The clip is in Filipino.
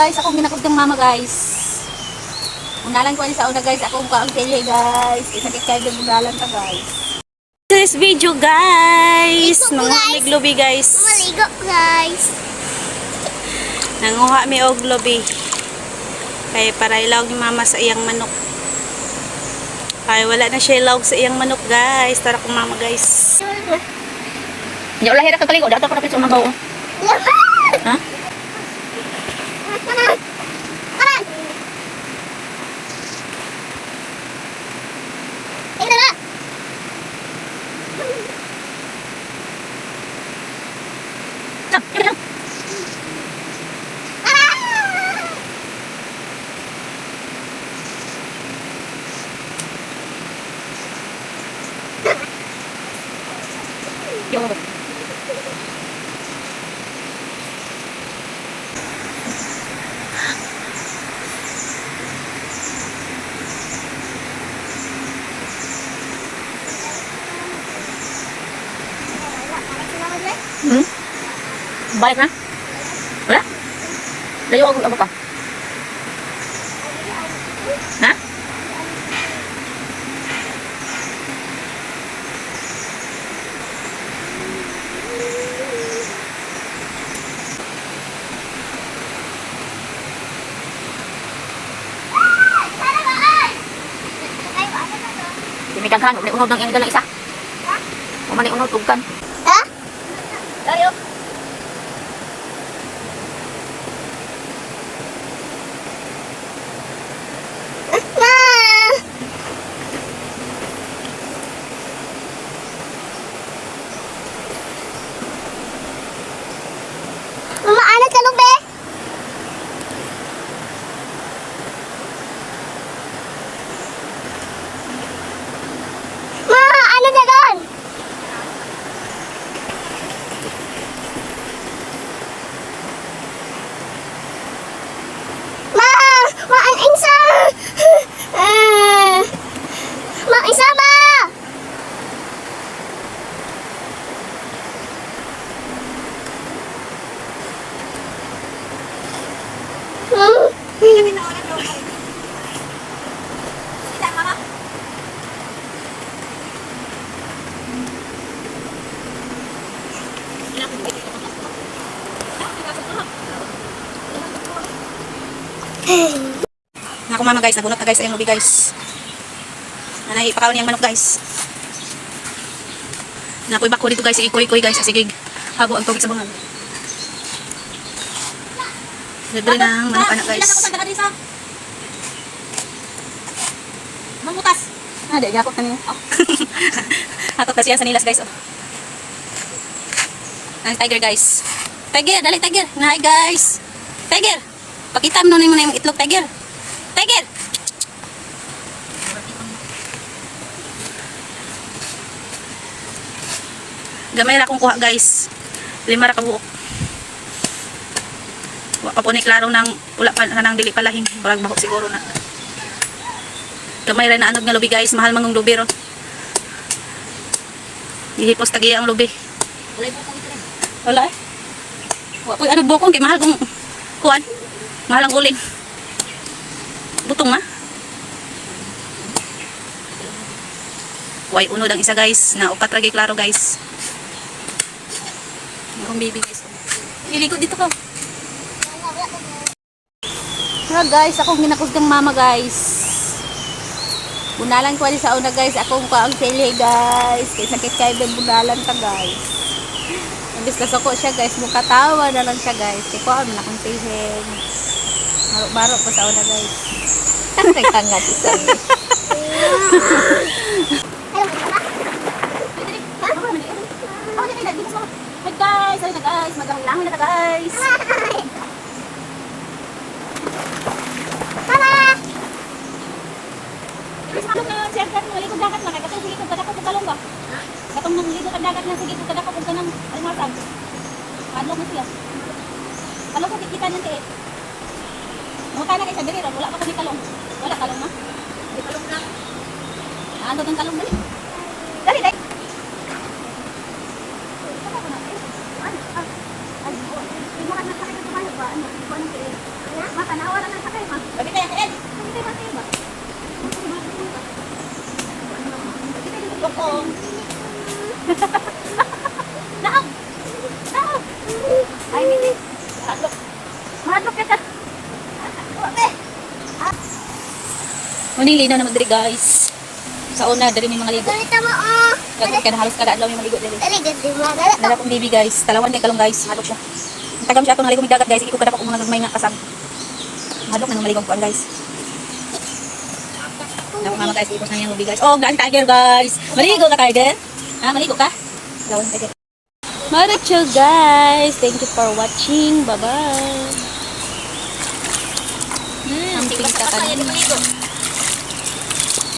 Guys, akong ginakog ng mama guys. Unalan ko sa una guys, akong kaang tele guys. Isakit kayo ng unalan ka guys. This video guys, Ligo, mga guys. miglobi guys. Maligo guys. Nanguha mi og lobi. Kay para ilawag ni mama sa iyang manok. Ay wala na siya ilawag sa iyang manok guys. Tara kung mama guys. Hindi ulah hira ka kaligo, dato ko na pito mabaw. Ha? Balik na? Wala? Layo ako apa pa? Ha? Dimikaghan, ulit unod ng iyang dalang isa. Umani unod tugkan. Ha? Tayo. Mama, ano talong be? Ma, ano na doon? Ma, ang isa. Ma, isa ma. Ako mama guys, nabunot na guys ayong lobi guys. Nanay ipakaw niyang manok guys. Napoy bako dito guys, ikoy-koy guys, sige. Hago ang tubig sa bunga. Libre ng manok anak guys. Mamutas. Ada yakot kanina. Hakot kasi yan sa nilas guys. Oh. Ang tiger guys. Tiger, dali tiger. Hi guys. Tiger. Pakita mo na yung itlog tiger. Tiger. Gamay ra kong kuha guys. 5 ra ka buok. Wa pa po ni klaro nang wala pa nang dili palahing. Barag baho siguro na. Gamay ra na anog nga lubi guys. Mahal mangong lubi ron. Ihipos tagiya ang lubi. Wala eh. Wa po ano bukong kay mahal kong kuan. Mahal ang uling. Butong ma. Way unod ang isa guys. Na upat ragi klaro guys. Ang baby guys. Ilikod dito ka. Hello guys, akong ginakog ng mama guys. Bunalan ko sa una guys, akong kaang tele guys. Kaya sakit kayo ng bunalan ka guys. Imbis na soko siya guys, mukatawa na lang siya guys. Kaya ko na akong tihin. Baro pa sa una guys. Nagtangat isa. Hi guys, magandang lang na guys. Guys, malong na sir kan malikod dagat lang kay katong sige kung kadako kung kalong ba. Katong nang ligo kan dagat na sige kung kadako kung kanang alimasan. Adlaw mo siya. Kalong ko kita nang tiit. Mo kana kay sa diri wala pa kami kalong. Wala kalong ma. Di kalong lang. Ando tong kalong dali. Dali dai. Uning linaw naman diri guys. Sa una, diri may mga ligo. Ganito mo, oh. Kaya ka na halos kada adlaw may maligo diri. Dali, ganito mo. Ganito. Dala kong baby guys. Talawan kay kalong guys. Hadok siya. Ang tagam siya atong naligo mig dagat guys. Iko kada pa kung mga gagmay nga kasam. Hadok na maligo kuan guys. Dapat mama guys, ipos na yung movie guys. Oh, gaan tiger guys. Maligo ka tiger? Ha, maligo ka? Talawan tiger. Maricho guys. Thank you for watching. Bye-bye. Ang tingin ka kanina.